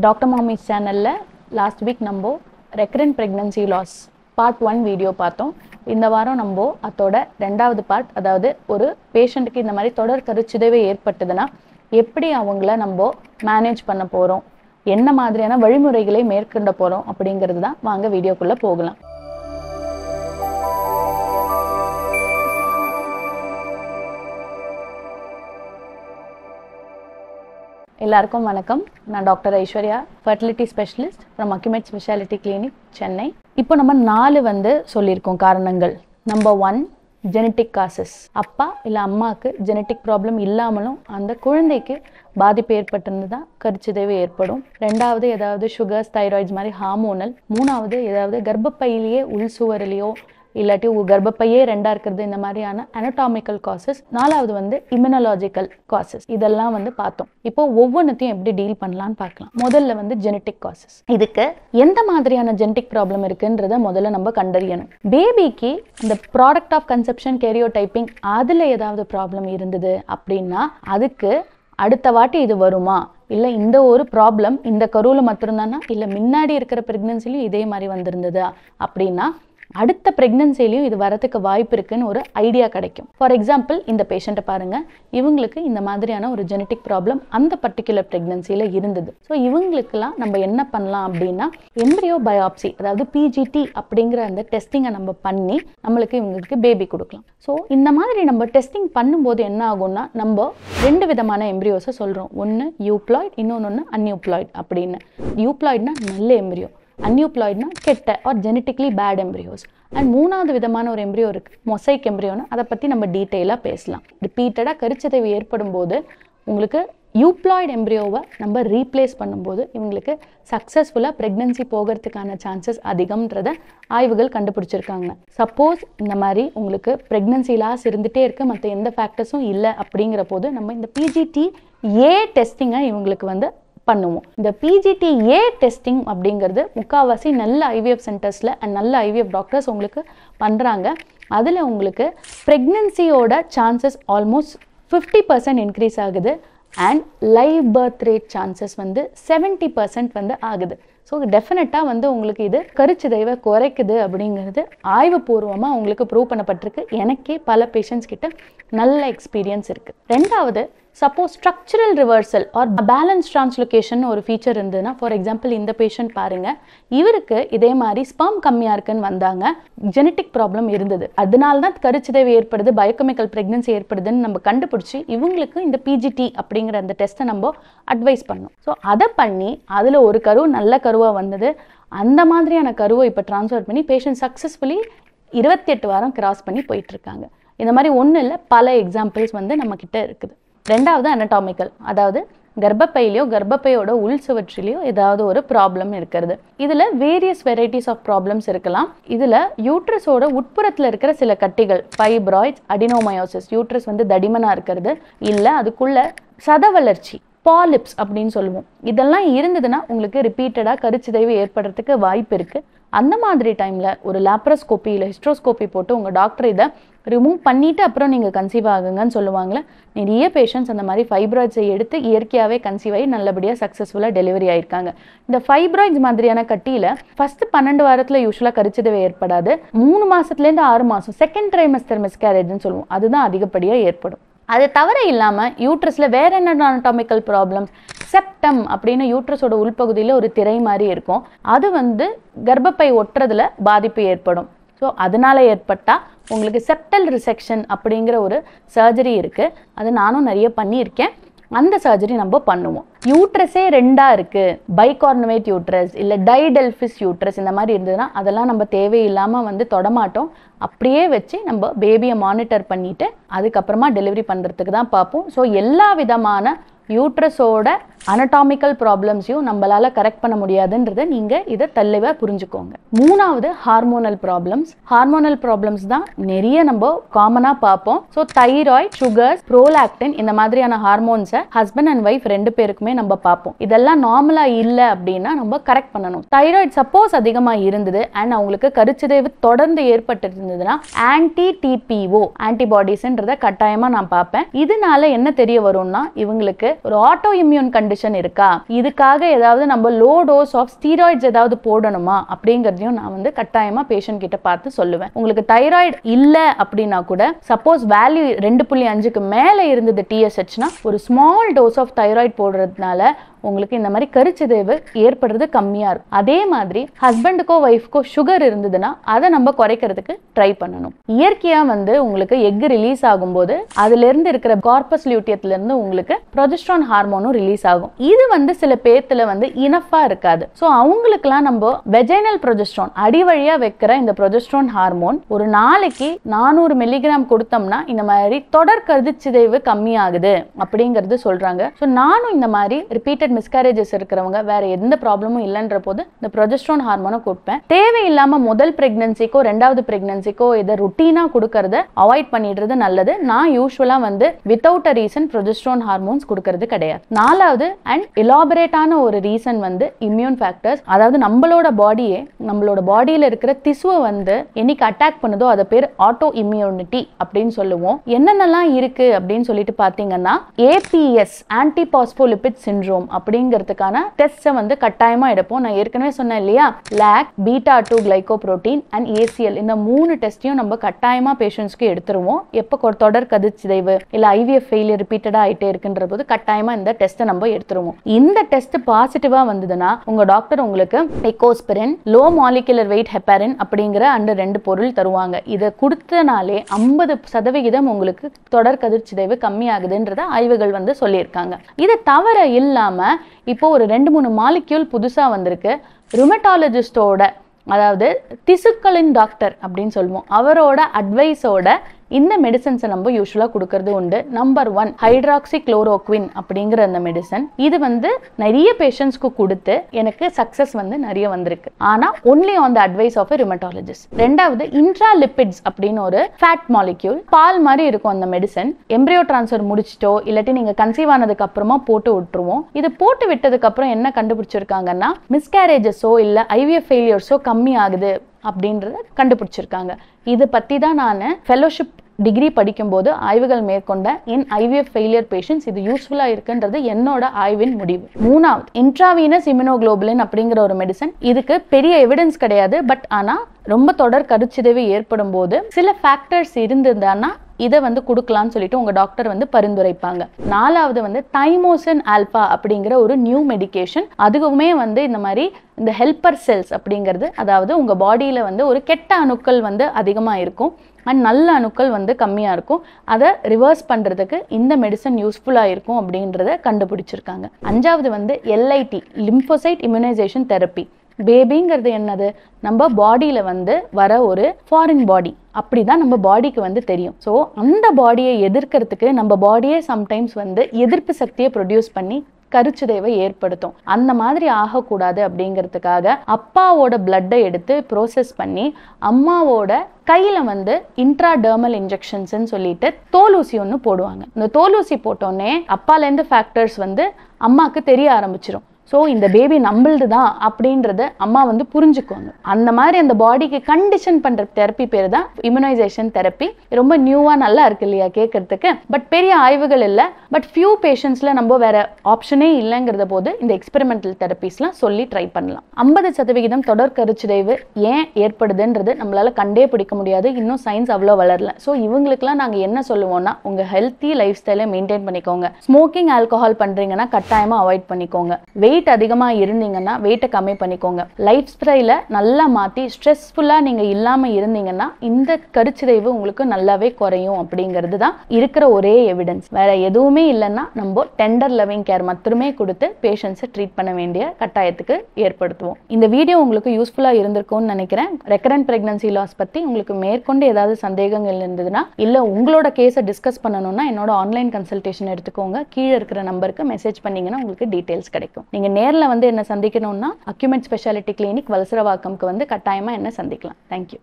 Doctor மாமிஸ் சேனலில் last week நம்ம recurrent pregnancy loss part 1 video பார்த்தோம். இந்த வாரம் நம்ம அதோட ரெண்டாவது பார்ட், அதாவது ஒரு பேஷண்ட்டுக்கு இந்த மாதிரி தொடர் கருச்சிதைவு ஏற்பட்டதுன்னா எப்படி அவங்கள நம்ம மேனேஜ் பண்ண போகிறோம், என்ன மாதிரியான வழிமுறைகளை மேற்கொள்ள போகிறோம் அப்படிங்கிறது தான். வாங்க வீடியோக்குள்ளே போகலாம். எல்லாருக்கும் வணக்கம். நான் doctor Aishwarya, fertility specialist from Accumed speciality clinic, Chennai. இப்போ நம்ம 4 சொல்லியிருக்கோம் காரணங்கள். Number 1, genetic causes. அப்பா இல்லை அம்மாவுக்கு ஜெனட்டிக் ப்ராப்ளம் இல்லாமலும் அந்த குழந்தைக்கு பாதிப்பு ஏற்பட்டிருந்து தான் கருச்சிதைவு ஏற்படும். 2வது ஏதாவது சுகர்ஸ், தைராய்ட்ஸ் மாதிரி ஹார்மோனல். 3வது ஏதாவது கர்ப்பப்பையிலேயே உள் சுவரிலேயோ இல்லாட்டி கர்ப்பப்பையே 2ஆக இருக்கிறது, இந்த மாதிரியான அனட்டாமிக்கல் காசஸ். 4வது இம்யூனலாஜிக்கல் காசஸ். இதெல்லாம் பார்த்தோம். இப்போ ஒவ்வொன்றுத்தையும் எப்படி டீல் பண்ணலான்னு பார்க்கலாம். முதல்ல ஜெனட்டிக் காசஸ். இதுக்கு எந்த மாதிரியான ஜெனட்டிக் ப்ராப்ளம் இருக்குன்றத முதல்ல நம்ம கண்டறியணும். பேபிக்கு இந்த ப்ராடக்ட் ஆஃப் கன்செப்ஷன் கேரியோடைப்பிங் அதில் ஏதாவது ப்ராப்ளம் இருந்தது அப்படின்னா அதுக்கு அடுத்த வாட்டி இது வருமா, இல்லை இந்த ஒரு ப்ராப்ளம் இந்த கருவில் மட்டும்தானா, இல்லை முன்னாடி இருக்கிற ப்ரெக்னன்சிலையும் இதே மாதிரி வந்திருந்ததா அப்படின்னா அடுத்த ப்ரெக்னன்சிலையும் இது வரதுக்கு வாய்ப்பு இருக்குன்னு ஒரு ஐடியா கிடைக்கும். ஃபார் எக்ஸாம்பிள், இந்த பேஷண்ட்டை பாருங்கள். இவங்களுக்கு இந்த மாதிரியான ஒரு ஜெனட்டிக் ப்ராப்ளம் அந்த பர்டிகுலர் ப்ரெக்னன்சியில் இருந்தது. ஸோ இவங்களுக்கெல்லாம் நம்ம என்ன பண்ணலாம் அப்படின்னா எம்ப்ரியோ பயாப்சி, அதாவது பிஜிடி அப்படிங்கிற அந்த டெஸ்டிங்கை நம்ம பண்ணி நம்மளுக்கு இவங்களுக்கு பேபி கொடுக்கலாம். ஸோ இந்த மாதிரி நம்ம டெஸ்டிங் பண்ணும்போது என்ன ஆகும்னா, நம்ம 2 விதமான எம்ப்ரியோஸை சொல்கிறோம். ஒன்று யூப்ளாய்ட், இன்னொன்று அன்யூப்ளாய்ட் அப்படின்னு. யூப்ளாய்ட்னா நல்ல எம்ப்ரியோ, அன்யூப்ளாய்ட்னா கெட்ட or genetically bad embryos. And 3வது விதமான ஒரு எம்ப்ரியோ இருக்குது, மொசைக் எம்ப்ரியோன்னு. அதை பற்றி நம்ம டீட்டெயிலாக பேசலாம். ரிப்பீட்டடாக கருச்சிதைவு ஏற்படும் போது உங்களுக்கு யூப்ளாய்டு எம்ப்ரியோவை நம்ம ரீப்ளேஸ் பண்ணும்போது இவங்களுக்கு சக்ஸஸ்ஃபுல்லாக ப்ரெக்னன்சி போகிறதுக்கான சான்சஸ் அதிகம்ன்றத ஆய்வுகள் கண்டுபிடிச்சிருக்காங்க. சப்போஸ் இந்த மாதிரி உங்களுக்கு ப்ரெக்னன்சி லாஸ் இருந்துகிட்டே இருக்குது, மற்ற எந்த ஃபேக்டர்ஸும் இல்லை அப்படிங்கிற போது நம்ம இந்த PGT-A டெஸ்டிங்கை இவங்களுக்கு பண்ணுவோம். இந்த PGT-A டெஸ்டிங் அப்படிங்கிறது முக்கால்வாசி நல்ல IVF சென்டர்ஸில் அண்ட் நல்ல IVF டாக்டர்ஸ் உங்களுக்கு பண்ணுறாங்க. அதில் உங்களுக்கு ப்ரெக்னன்சியோட சான்சஸ் ஆல்மோஸ்ட் 50% இன்க்ரீஸ் ஆகுது. And live birth rate chances 70% ஆகுது. ஸோ டெஃபினட்டாக உங்களுக்கு இது கருச்சிதைவை குறைக்குது அப்படிங்கிறது ஆய்வுபூர்வமாக உங்களுக்கு ப்ரூவ் பண்ணப்பட்டிருக்கு. எனக்கே பல பேஷண்ட்ஸ் கிட்ட நல்ல எக்ஸ்பீரியன்ஸ் இருக்குது. 2வது, suppose structural reversal or balance translocation ஒரு ஃபீச்சர் இருந்ததுன்னா, ஃபார் எக்ஸாம்பிள் இந்த பேஷண்ட் பாருங்கள், இவருக்கு இதே மாதிரி ஸ்பெர்ம் கம்மியாக இருக்குன்னு வந்தாங்க, ஜெனட்டிக் ப்ராப்ளம் இருந்தது, அதனால தான் கருச்சிதைவு ஏற்படுது, பயோகெமிக்கல் ப்ரெக்னன்சி ஏற்படுதுன்னு நம்ம கண்டுபிடிச்சி இவங்களுக்கு இந்த PGT அப்படிங்கிற அந்த டெஸ்ட்டை நம்ம அட்வைஸ் பண்ணோம். ஸோ அதை பண்ணி அதில் ஒரு கரு நல்ல கருவாக வந்தது. அந்த மாதிரியான கருவை இப்போ ட்ரான்ஸ்ஃபர் பண்ணி பேஷண்ட் சக்ஸஸ்ஃபுல்லி 28 வாரம் கிராஸ் பண்ணி போயிட்டுருக்காங்க. இந்த மாதிரி ஒன்றும் இல்லை, பல எக்ஸாம்பிள்ஸ் நம்மக்கிட்ட இருக்குது. 2வது அனட்டாமிக்கல், அதாவது கர்ப்பப்பையிலையோ கர்ப்பப்பையோட உள் சுவற்றிலையோ ஏதாவது ஒரு ப்ராப்ளம் இருக்கிறது. இதில் வேரியஸ் வெரைட்டிஸ் ஆஃப் ப்ராப்ளம்ஸ் இருக்கலாம். இதில் யூட்ரஸோட உட்புறத்தில் இருக்கிற சில கட்டிகள், ஃபைப்ராய்ட்ஸ், அடினோமயோசிஸ், யூட்ரஸ் தடிமனாக இருக்கிறது, இல்லை அதுக்குள்ள சத வளர்ச்சி, பாலிப்ஸ் அப்படின்னு சொல்லுவோம், இதெல்லாம் இருந்ததுன்னா உங்களுக்கு ரிப்பீட்டடாக கருச்சிதைவு ஏற்படுறதுக்கு வாய்ப்பு இருக்குது. அந்த மாதிரி டைமில் ஒரு லேப்ரோஸ்கோப்பி இல்லை ஹிஸ்ட்ரோஸ்கோப்பி போட்டு உங்கள் டாக்டர் இதை ரிமூவ் பண்ணிவிட்டு அப்புறம் நீங்கள் கன்சீவ் ஆகுங்கன்னு சொல்லுவாங்களே. நிறைய பேஷண்ட்ஸ் அந்த மாதிரி ஃபைப்ராய்ட்ஸை எடுத்து இயற்கையாகவே கன்சீவ் ஆகி நல்லபடியாக சக்ஸஸ்ஃபுல்லாக டெலிவரி ஆயிருக்காங்க. இந்த ஃபைப்ராய்ட்ஸ் மாதிரியான கட்டியில் ஃபஸ்ட்டு 12 வாரத்தில் யூஸ்வலாக கருச்சிதைவு ஏற்படாது. 3 மாதத்துலேருந்து 6 மாதம், செகண்ட் ட்ரைமஸ்டர் மிஸ்கேரேஜ்னு சொல்லுவோம், அதுதான் அதிகப்படியாக ஏற்படும். அது தவிர இல்லாமல் யூட்ரஸில் வேற என்ன அனட்டாமிக்கல் ப்ராப்ளம்ஸ், செப்டம் அப்படின்னு யூட்ரஸோட உள்பகுதியில் ஒரு திரை மாதிரி இருக்கும், அது கர்ப்பப்பை ஒட்டுறதுல பாதிப்பு ஏற்படும். ஸோ அதனால் ஏற்பட்டால் உங்களுக்கு செப்டல் ரிசெக்ஷன் அப்படிங்கிற ஒரு சர்ஜரி இருக்குது. அது நானும் நிறைய பண்ணியிருக்கேன். அந்த சர்ஜரி நம்ம பண்ணுவோம். யூட்ரஸே 2ஆக இருக்குது, பைகார்னவேட் யூட்ரஸ் இல்லை டைடெல்ஃபிஸ் யூட்ரஸ் இந்த மாதிரி இருந்ததுன்னா அதெல்லாம் நம்ம தேவையில்லாமல் தொடமாட்டோம். அப்படியே வச்சு நம்ம பேபியை மானிட்டர் பண்ணிவிட்டு அதுக்கப்புறமா டெலிவரி பண்ணுறதுக்கு தான் பார்ப்போம். ஸோ எல்லா விதமான யூட்ரஸோட அனட்டாமிக்கல் ப்ராப்ளம்ஸையும் நம்மளால் கரெக்ட் பண்ண முடியாதுன்றதை நீங்கள் இதை தெளிவாக புரிஞ்சுக்கோங்க. 3வது ஹார்மோனல் ப்ராப்ளம்ஸ். ஹார்மோனல் ப்ராப்ளம்ஸ் தான் நிறைய நம்ம காமனாக பார்ப்போம். ஸோ தைராய்ட், சுகர்ஸ், ப்ரோலாக்டின் இந்த மாதிரியான ஹார்மோன்ஸை ஹஸ்பண்ட் அண்ட் ஒய்ஃப் 2 பேருக்குமே நம்ம பார்ப்போம். இதெல்லாம் நார்மலாக இல்லை அப்படின்னா நம்ம கரெக்ட் பண்ணணும். தைராய்ட் சப்போஸ் அதிகமாக இருந்தது அண்ட் அவங்களுக்கு கருச்சிதைவு தொடர்ந்து ஏற்பட்டு இருந்ததுன்னா anti-TPO ஆன்டிபாடிஸ்ன்றதை கட்டாயமாக நான் பார்ப்பேன். இதனால என்ன தெரிய வரும்னா இவங்களுக்கு ஒரு ஆட்டோ இம்யூன் கண்டிஷன் இருக்கா, இதுக்காக ஏதாவது நம்ம லோ டோஸ் ஆஃப் ஸ்டீராய்ட்ஸ் ஏதாவது போடணுமா அப்படிங்கறதையும் நான் வந்து கட்டாயமா பேஷண்ட் கிட்ட பார்த்து சொல்லுவேன். உங்களுக்கு தைராய்டு இல்ல அப்படின்னா கூட சப்போஸ் வேல்யூ 2.5க்கு மேல இருந்தது TSHனா ஒரு ஸ்மால் டோஸ் ஆஃப் தைராய்டு போடுறதுனால உங்களுக்கு இந்த மாதிரி கருச்சிதைவு ஏற்படுறது கம்மியா இருக்கும். அதே மாதிரி ஹஸ்பண்டுக்கோ ஒய்ஃப்க்கோ சுகர் இருந்ததுன்னா அதை நம்ம குறைக்கிறதுக்கு ட்ரை பண்ணணும். இயற்கையா வந்து உங்களுக்கு எக் ரிலீஸ் ஆகும்போது அதுல இருந்து இருக்கிற கார்பஸ் லியூட்டியத்துல இருந்து உங்களுக்கு ப்ரொஜெஸ்டரான் ஹார்மோனும் ரிலீஸ் ஆகும். இது வந்து சில பேத்துல வந்து இனஃபா இருக்காது. ஸோ அவங்களுக்குலாம் நம்ம வெஜைனல் ப்ரொஜெஸ்டரான் அடி வழியா வைக்கிற இந்த ப்ரொஜெஸ்டரான் ஹார்மோன் ஒரு நாளைக்கு 400 மில்லிகிராம் கொடுத்தோம்னா இந்த மாதிரி தொடர் கருச்சிதைவு கம்மியாகுது அப்படிங்கிறது சொல்றாங்க. ஸோ நானும் இந்த மாதிரி ரிப்பீட்டட் மிஸ்கேரேஜஸ் இருக்கிறவங்க வேற எந்த ப்ராப்ளமும் இல்லைன்ற போது இந்த ப்ரொஜெஸ்டரான் ஹார்மோனை கொடுப்பேன். தேவையில்லாம முதல் பிரெக்னன்சிக்கோ ரெண்டாவது பிரெக்னன்சிக்கோ இதை ருட்டீனா கொடுக்கறத அவாய்ட் பண்ணிடுறது நல்லது. நான் யூஸ்வலா வந்து without a reason progesterone hormones கொடுக்கறது கிடையாது. நாலாவது அண்ட் எலாபரேட்டான ஒரு ரீசன் வந்து இம்யூன் ஃபேக்டர்ஸ். அதாவது நம்மளோட பாடியில இருக்கிற திசுவை வந்து என்னைக்கு அட்டாக் பண்ணுதோ அதை பேர் ஆட்டோ இம்யூனிட்டி அப்படின்னு சொல்லுவோம். என்னென்னலாம் இருக்கு அப்படின்னு சொல்லிட்டு பாத்தீங்கன்னா APS ஆன்டிபாஸ்போலிபிட் சிண்ட்ரோம் அப்படிங்கிறதுக்கான டெஸ்ட்டை வந்து கட்டாயமா எடுப்போம். நான் ஏற்கனவே சொன்னேன் இல்லையா, லாக், பீட்டா-2 கிளைகோப்ரோட்டீன் அண்ட் ACL இந்த 3 டெஸ்டையும் நம்ம கட்டாயமா பேஷண்ட்ஸ்க்கு எடுத்துருவோம். எப்போ தொடர் கதிர்ச்சிதைவு இல்ல IVF ஃபெயிலியர் ரிப்பீட்டடா ஆயிட்டே இருக்குன்ற போது கட்டாயமா இந்த டெஸ்ட்டை நம்ம எடுத்துருவோம். இந்த டெஸ்ட் பாசிட்டிவா வந்ததுன்னா உங்க டாக்டர் உங்களுக்கு Ecosprin, low molecular wait heparin அப்படிங்கிற அந்த 2 பொருள் தருவாங்க. இதை கொடுத்தனாலே 50% உங்களுக்கு தொடர் கதிர்ச்சிதைவு கம்மியாகுதுன்றத ஆய்வுகள் வந்து சொல்லியிருக்காங்க. இதை தவிர இல்லாம இப்போ ஒரு 2-3 மாலிக்யூல் புதுசா வந்திருக்கு. ருமட்டாலஜிஸ்டோட அதாவது திசுக்களின் டாக்டர் அப்படின்னு சொல்லுவோம், அவரோட அட்வைஸோட இந்த மெடிசன்ஸை நம்ம யூஸ்வலா கொடுக்கறது உண்டு. நம்பர் 1 ஹைட்ராக்சி குளோரோக்வின் அப்படிங்கிற அந்த மெடிசன். இது வந்து நிறைய பேஷண்ட்ஸ்க்கு கொடுத்து எனக்கு சக்சஸ் வந்து நிறைய வந்திருக்கு. ஆனா only on the advice of a rheumatologist. ரெண்டாவது இன்ட்ராலிபிட்ஸ் அப்படின்னு ஒரு ஃபேட் மாலிக்யூல், பால் மாதிரி இருக்கும் அந்த மெடிசன். எம்ப்ரியோ டிரான்ஸ்ஃபர் முடிச்சிட்டோ இல்லாட்டி நீங்க கன்சீவ் ஆனதுக்கு அப்புறமா போட்டு விட்டுருவோம். இது போட்டு விட்டதுக்கு அப்புறம் என்ன கண்டுபிடிச்சிருக்காங்கன்னா மிஸ்கேரேஜஸோ இல்ல IVF ஃபெயிலியர்ஸோ கம்மி ஆகுது அப்படின்றத கண்டுபிடிச்சிருக்காங்க. இது பத்தி தான் நான் ஃபெலோஷிப் டிகிரி படிக்கும்போது ஆய்வுகள் மேற்கொண்ட என் IVF ஃபெயிலியர் பேஷண்ட்ஸ் இது யூஸ்ஃபுல்லா இருக்குன்றது என்னோட ஆய்வின் முடிவு. மூணாவது இன்ட்ராவீனஸ் இம்யூனோகுளோபுலின் அப்படிங்கிற ஒரு மெடிசன். இதுக்கு பெரிய எவிடன்ஸ் கிடையாது. பட் ஆனா ரொம்ப தொடர் கருச்சிதைவு ஏற்படும் போது சில ஃபேக்டர்ஸ் இருந்ததுன்னா இதை வந்து கொடுக்கலாம்னு சொல்லிட்டு உங்க டாக்டர் வந்து பரிந்துரைப்பாங்க. நாலாவது வந்து தைமோசின் ஆல்பா அப்படிங்கிற ஒரு நியூ மெடிகேஷன். அதுவுமே வந்து இந்த மாதிரி இந்த ஹெல்பர் செல்ஸ் அப்படிங்கிறது, அதாவது உங்க பாடியில வந்து ஒரு கெட்ட அணுக்கள் வந்து அதிகமா இருக்கும் அண்ட் நல்ல அணுக்கள் வந்து கம்மியா இருக்கும். அதை ரிவர்ஸ் பண்றதுக்கு இந்த மெடிசன் யூஸ்ஃபுல்லா இருக்கும் அப்படின்றத கண்டுபிடிச்சிருக்காங்க. அஞ்சாவது வந்து LIT லிம்போசைட் இம்யூனைசேஷன் தெரப்பி. பேபிங்கிறது என்னது, நம்ம பாடியில வந்து வர ஒரு ஃபாரின் பாடி அப்படிதான் நம்ம பாடிக்கு வந்து தெரியும். ஸோ அந்த பாடியை எதிர்க்கிறதுக்கு நம்ம பாடியே சம்டைம்ஸ் வந்து எதிர்ப்பு சக்தியை ப்ரொடியூஸ் பண்ணி கருச்சிதைவை ஏற்படுத்தும். அந்த மாதிரி ஆகக்கூடாது அப்படிங்கிறதுக்காக அப்பாவோட பிளட்டை எடுத்து ப்ரோசஸ் பண்ணி அம்மாவோட கையில வந்து இன்ட்ராடெர்மல் இன்ஜெக்ஷன்ஸ்ன்னு சொல்லிட்டு தோலூசி ஒன்று போடுவாங்க. இந்த தோலூசி போட்டோன்னே அப்பாலேருந்து ஃபேக்டர்ஸ் வந்து அம்மாவுக்கு தெரிய ஆரம்பிச்சிடும். ஸோ இந்த பேபி நம்மளது தான் அப்படின்றத அம்மா வந்து புரிஞ்சுக்குவாங்க. அந்த மாதிரி அந்த பாடிக்கு கண்டிஷன் பண்ற தெரப்பி பேர் தான் இம்யூனைசேஷன் தெரப்பி. ரொம்ப நியூவா நல்லா இருக்கு இல்லையா கேட்கறதுக்கு. பட் பெரிய ஆய்வுகள் இல்லை. பட் ஃபியூ பேஷண்ட்ஸ்ல நம்ம வேற ஆப்ஷனே இல்லைங்கிறத போது இந்த எக்ஸ்பெரிமெண்டல் தெரப்பிஸ்லாம் சொல்லி ட்ரை பண்ணலாம். 50% தொடர் கருச்சிதைவு ஏன் ஏற்படுதுன்றது நம்மளால கண்டே பிடிக்க முடியாது. இன்னும் சயின்ஸ் அவ்வளோ வளரல. ஸோ இவங்களுக்குலாம் நாங்கள் என்ன சொல்லுவோம்னா, உங்க ஹெல்த்தி லைஃப் ஸ்டைலை மெயின்டைன் பண்ணிக்கோங்க. ஸ்மோக்கிங், ஆல்கஹால் பண்றீங்கன்னா கட்டாயமா அவாய்ட் பண்ணிக்கோங்க. வெயிட் அதிகமா இருந்தீங்கன்னா வெயிட்டை கம்மி பண்ணிக்கோங்க. லைஃப் ஸ்டைல நல்லா மாத்தி ஸ்ட்ரெஸ்ஃபுல்லா நீங்க இல்லாம இருந்தீங்கன்னா இந்த கருச்சிதைவு உங்களுக்கு நல்லாவே குறையும் அப்படிங்கிறது தான் இருக்கிற ஒரே எவிடன்ஸ். வேற எதுவுமே இல்லைன்னா நம்ம டெண்டர் லவ்விங் கேர் மட்டுமே கொடுத்து பேஷண்ட்ஸை ட்ரீட் பண்ண வேண்டிய கட்டாயத்துக்கு ஏற்படுத்துவோம். இந்த வீடியோ உங்களுக்கு யூஸ்ஃபுல்லா இருந்திருக்கும்னு நினைக்கிறேன். ரெக்கரண்ட் பிரெக்னன்சி லாஸ் பத்தி உங்களுக்கு மேற்கொண்டு ஏதாவது சந்தேகங்கள் இருந்ததுன்னா இல்ல உங்களோட கேஸை டிஸ்கஸ் பண்ணணும்னா என்னோட ஆன்லைன் கன்சல்டேஷன் எடுத்துக்கோங்க. கீழே இருக்கிற நம்பருக்கு மெசேஜ் பண்ணீங்கன்னா உங்களுக்கு டீடைல்ஸ் கிடைக்கும். நீங்க நேர்ல வந்து என்ன சந்திக்கணும்னா அக்யூமெட் ஸ்பெஷாலிட்டி கிளினிக் வலசரவாக்கம்க்கு வந்து கட்டாயமா என்ன சந்திக்கலாம். தேங்க்யூ.